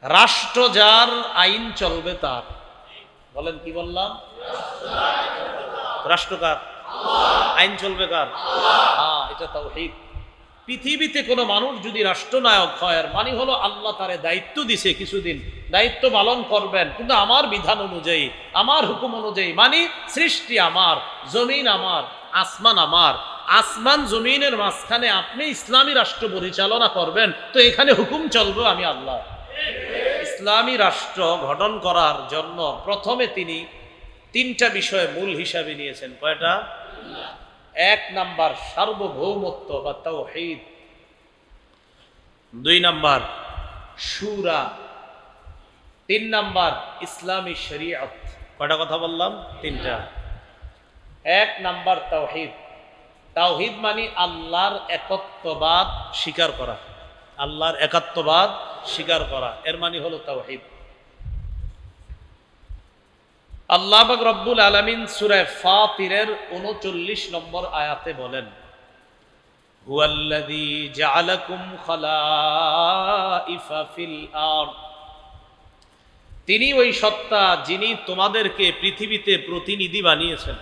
রাষ্ট্র যার, আইন চলবে তার। বলেন কি বললাম? রাষ্ট্র কার? আইন চলবে কার? হ্যাঁ, এটা তাওহীদ। পৃথিবীতে কোনো মানুষ যদি রাষ্ট্রনায়ক হয়, আর মানে হলো আল্লাহ তারে দায়িত্ব দিছে কিছুদিন, দায়িত্ব পালন করবেন, কিন্তু আমার বিধান অনুযায়ী, আমার হুকুম অনুযায়ী, মানে সৃষ্টি আমার, জমিন আমার, আসমান আমার, আসমান জমিনের মাঝখানে আপনি ইসলামী রাষ্ট্র পরিচালনা করবেন, তো এখানে হুকুম চলবে আমি আল্লাহ। ইসলামী রাষ্ট্র গঠন করার জন্য প্রথমে তিনি তিনটা বিষয় মূল হিসাবে নিয়েছেন। কয়টা? এক নাম্বার সার্বভৌমত্ব বা তাওহীদ, দুই নাম্বার শুরা, তিন নাম্বার ইসলামী শরীয়ত। কয়টা কথা বললাম? তিনটা। এক নাম্বার তাওহীদ। তাওহীদ মানে আল্লাহর একত্ববাদ স্বীকার করা, আল্লাহর একাত্মবাদ স্বীকার করা, এর মানে হলো তাওহীদ। আল্লাহ পাক রব্বুল আলামিন সূরা ফাতিরের 39 নম্বর আয়াতে বলেন, হুয়াল্লাযী জাআলাকুম খালাইফা ফিল আরদ, তিনি ওই সত্তা যিনি তোমাদেরকে পৃথিবীতে প্রতিনিধি বানিয়েছেন।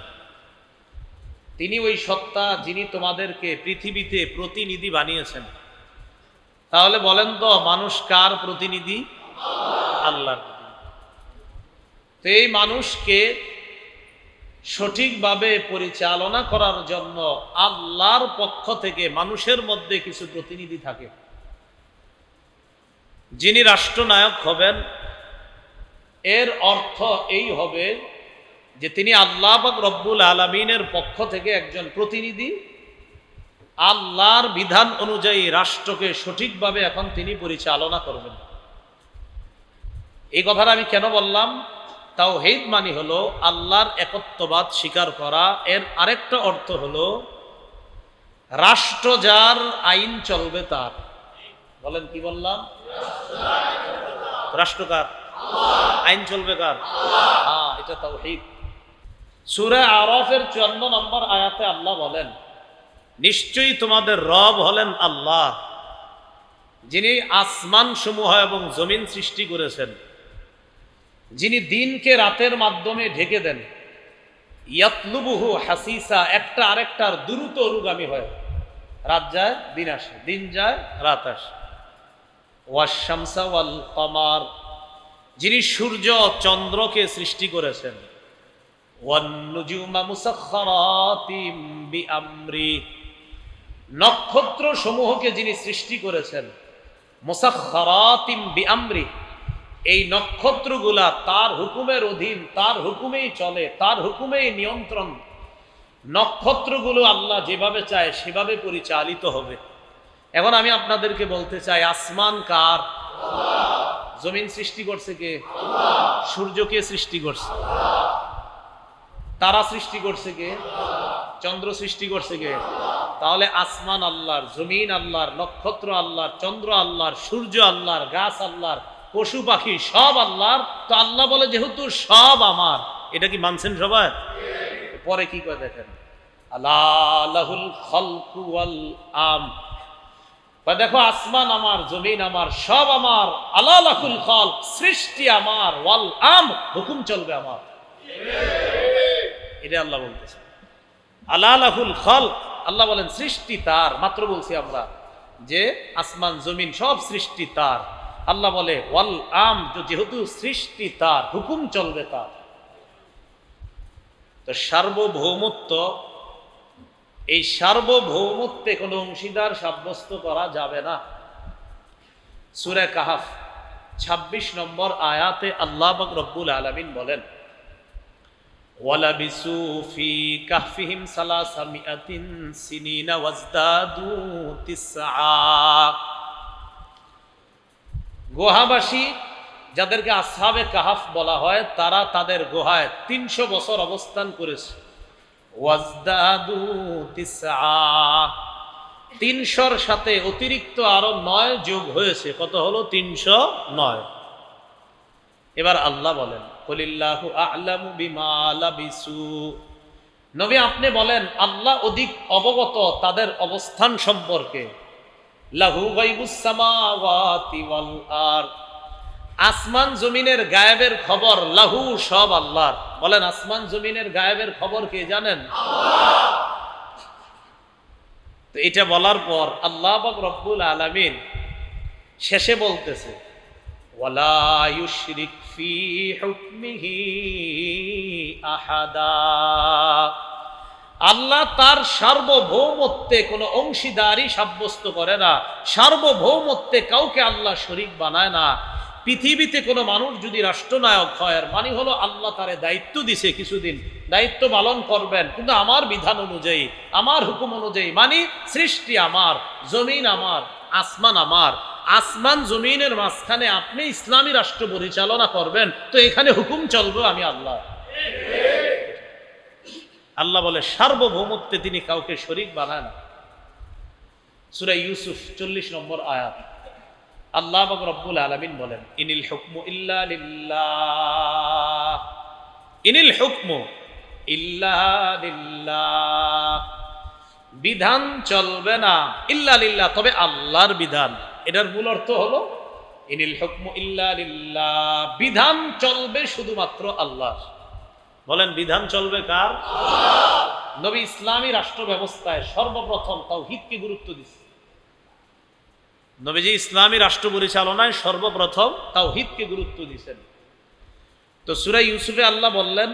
তিনি ওই সত্তা যিনি তোমাদেরকে পৃথিবীতে প্রতিনিধি বানিয়েছেন। তাহলে বলেন তো, মানুষ কার প্রতিনিধি? আল্লাহর। তো এই মানুষকে সঠিকভাবে পরিচালনা করার জন্য আল্লাহর পক্ষ থেকে মানুষের মধ্যে কিছু প্রতিনিধি থাকে। যিনি রাষ্ট্রনায়ক হবেন, এর অর্থ এই হবে যে তিনি আল্লাহ পাক রব্বুল আলামিনের পক্ষ থেকে একজন প্রতিনিধি, আল্লাহর বিধান অনুযায়ী রাষ্ট্রকে সঠিকভাবে এখন তিনি পরিচালনা করবেন। এই কথাটা আমি কেন বললাম? তাওহীদ মানে হলো আল্লাহর একত্ববাদ স্বীকার করা। এর আরেকটা অর্থ হলো রাষ্ট্র যার, আইন চলবে তার। বলেন কি বললাম? রাষ্ট্র কার? আইন চলবে কার? হ্যাঁ, এটা তাওহীদ। সূরা আরাফের 54 নম্বর আয়াতে আল্লাহ বলেন, নিশ্চয়ই তোমাদের রব হলেন আল্লাহ, যিনি আসমান সমূহ এবং জমিন সৃষ্টি করেছেন, যিনি দিনকে রাতের মাধ্যমে ঢেকে দেন। ইয়াতলুবুহু হাসিসা, একটা আরেকটার দ্রুত অনুগামী হয়। রাত যায় দিন আসে, দিন যায় রাত আসে। ওয়াশ-শামসা ওয়াল কমার, যিনি সূর্য চন্দ্রকে সৃষ্টি করেছেন। ওয়ান-নুজুমা মুসাখখারাতিম বিআমরি, নক্ষত্র সমূহকে যিনি সৃষ্টি করেছেন। মুসাখখারাতিম বিআমরি, এই নক্ষত্রগুলা তার হুকুমের অধীন, তার হুকুমেই চলে, তার হুকুমেই নিয়ন্ত্রণ। নক্ষত্রগুলো আল্লাহ যেভাবে চায় সেভাবে পরিচালিত হবে। এখন আমি আপনাদেরকে বলতে চাই, আসমান কার? জমিন সৃষ্টি করছে কে? সূর্যকে সৃষ্টি করছে। তারা সৃষ্টি করছে কে? চন্দ্র সৃষ্টি করছে কে? তাহলে আসমান আল্লাহর, জমিন আল্লাহর, নক্ষত্র আল্লাহর, চন্দ্র আল্লাহর, সূর্য আল্লাহর, গাছ আল্লাহর, পশু পাখি সব আল্লাহর। তো আল্লাহ বলে যেহেতু সব আমার, এটা কি মানছেন সবাই? পরে কি করে দেখেন, আলা লাহুল খালকু ওয়াল আম, দেখো আসমান আমার, জমিন আমার, সব আমার। আলা লাহুল খালক, সৃষ্টি আমার, ওয়াল আম, হুকুম চলবে আমার। এটা আল্লাহ বলতেছে। আলা লাহুল খালক, আল্লাহ বলেন সৃষ্টি তার। মাত্র বলছি আমরা যে আসমান জমিন সব সৃষ্টি তার। আল্লাহ বলে ওয়াল আম, যেহেতু সৃষ্টি তার, হুকুম চলবে তার। তো সার্বভৌমত্ব, এই সার্বভৌমত্বে কোনো অংশীদার সাব্যস্ত করা যাবে না। সূরা কাহাফ 26 নম্বর আয়াতে আল্লাহ পাক রব্বুল আলামিন বলেন, ওয়ালাবিসু ফি কাহফিহিম সালাসামিআতিন সিনিনা ওয়াজদাদু তিসআ, গুহাবাসী যাদেরকে আসহাবে কাহাফ বলা হয়, তারা তাদের গুহায় 300 বছর অবস্থান করেছে। ওয়াজদাদু তিসআ, 300-র সাথে অতিরিক্ত আরো 9 যোগ হয়েছে। কত হলো? 309। এবার আল্লাহ বলেন, কুলিল্লাহু আ'লামু বিমা লাবিসু, নবী আপনি বলেন আল্লাহ অধিক অবগত তাদের অবস্থান সম্পর্কে। লাহু গায়বুস সামাওয়াতি ওয়াল আরদ, আসমান জমিনের গায়েবের খবর লাহু, সব আল্লাহর। বলেন, আসমান জমিনের গায়েবের খবর কে জানেন? তো এটা বলার পর আল্লাহ পাক রব্বুল আলামিন শেষে বলতেছে, ওয়ালা ইউশরিক ফি হুকমিহি আহাদা। আল্লাহ তার সার্বভৌমত্বে কোনো অংশীদারি সাব্যস্ত করে না, সার্বভৌমত্বে কাউকে আল্লাহ শরীক বানায় না। পৃথিবীতে কোনো মানুষ যদি রাষ্ট্রনায়ক হয়, মানে হলো আল্লাহ তারে দায়িত্ব দিছে, কিছুদিন দায়িত্ব পালন করবেন, কিন্তু আমার বিধান অনুযায়ী, আমার হুকুম অনুযায়ী। মানে সৃষ্টি আমার, জমিন আমার, আসমান আমার। আসমান জমিনের মাঝখানে আপনি ইসলামী রাষ্ট্র পরিচালনা করবেন, তো এখানে হুকুম চলবে আমি আল্লাহ। আল্লাহ বলে সার্বভৌমত্বে তিনি কাউকে শরীক বানায় না। সূরা ইউসুফ 40 নম্বর আয়াত। আল্লাহ পাক রব্বুল আলামিন বলেন, ইনিল হুকমু ইল্লা লিল্লাহ, ইনিল হুকমু ইল্লা লিল্লাহ। বিধান চলবে না ইল্লা লিল্লাহ, তবে আল্লাহর বিধান। এটার মূল অর্থ হলো ইনিল হুকমু ইল্লা লিল্লাহ, বিধান চলবে শুধুমাত্র আল্লাহর। বলেন, বিধান চলবে কার? আল্লাহ। নবী ইসলামী রাষ্ট্র ব্যবস্থায় সর্বপ্রথম তাওহীদকে গুরুত্ব দিচ্ছে। নবীজি ইসলামী রাষ্ট্র পরিচালনায় সর্বপ্রথম তাওহীদকে গুরুত্ব দিয়েছেন। তো সূরা ইউসুফে আল্লাহ বললেন,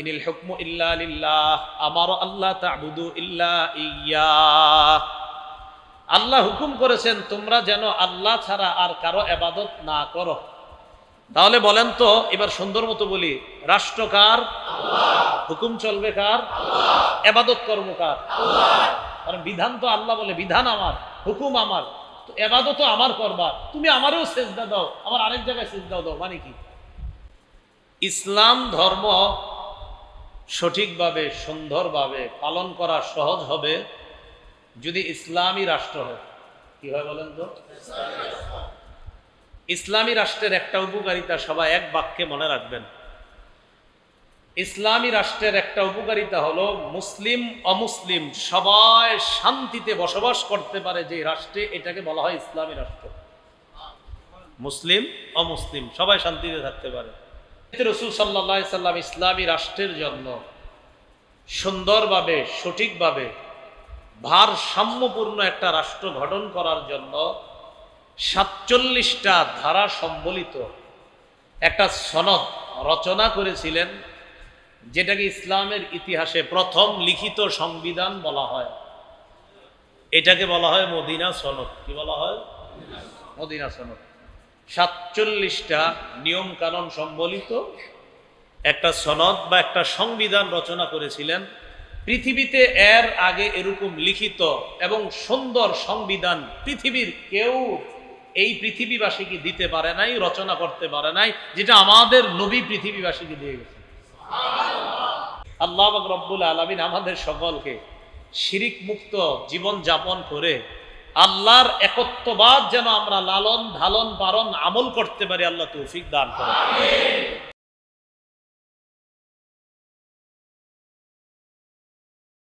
ইনিল হুকমু ইল্লা লিল্লাহ, আমারও আল্লাহ তা'বুদু ইল্লা ইয়্যাহ। আল্লাহ হুকুম করেছেন তোমরা যেন আল্লাহ ছাড়া আর কারো ইবাদত না করো। তাহলে বলেন তো, এবার সুন্দর মতো বলি, রাষ্ট্র কার? আল্লাহ। হুকুম চলবে কার? আল্লাহ। ইবাদত কর্ম কার? আল্লাহ। কারণ বিধান তো আল্লাহ বলে, বিধান আমার, হুকুম আমার, তো ইবাদতও আমার করবা। তুমি আমারও সিজদা দাও, আমার আরেক জায়গায় সিজদা দাও, মানে কি? ইসলাম ধর্ম সঠিকভাবে, সুন্দরভাবে পালন করা সহজ হবে যদি ইসলামী রাষ্ট্র হয়। কি হয় বলেন তো? ইসলামী রাষ্ট্রের একটা উপকারিতা সবাই এক বাক্যে মনে রাখবেন। ইসলামী রাষ্ট্রের একটা উপকারিতা হলো, মুসলিম অমুসলিম সবাই শান্তিতে বসবাস করতে পারে যে রাষ্ট্রে, এটাকে বলা হয় ইসলামী রাষ্ট্র। মুসলিম অমুসলিম সবাই শান্তিতে থাকতে পারে। রাসূল সাল্লাল্লাহু আলাইহি সাল্লাম ইসলামী রাষ্ট্রের জন্য সুন্দরভাবে, সঠিকভাবে, ভারসাম্যপূর্ণ একটা রাষ্ট্র গঠন করার জন্য 47টা ধারা সম্বলিত একটা সনদ রচনা করেছিলেন, যেটাকে ইসলামের ইতিহাসে প্রথম লিখিত সংবিধান বলা হয়। এটাকে বলা হয় মদিনা সনদ। কি বলা হয়? মদিনা সনদ। 47টা নিয়ম কানুন সম্বলিত একটা সনদ বা একটা সংবিধান রচনা করেছিলেন। পৃথিবীতে এর আগে এরকম লিখিত এবং সুন্দর সংবিধান পৃথিবীর কেউ এই পৃথিবীবাসীকে দিতে পারে নাই, রচনা করতে পারে নাই, যেটা আমাদের নবী পৃথিবীবাসীকে দিয়ে গেছে। আল্লাহ পাক রব্বুল আলামিন আমাদের সকলকে শিরিক মুক্ত জীবন যাপন করে আল্লাহর একত্ববাদ যেন আমরা লালন ধালন পালন আমল করতে পারি, আল্লাহ তৌফিক দান করেন।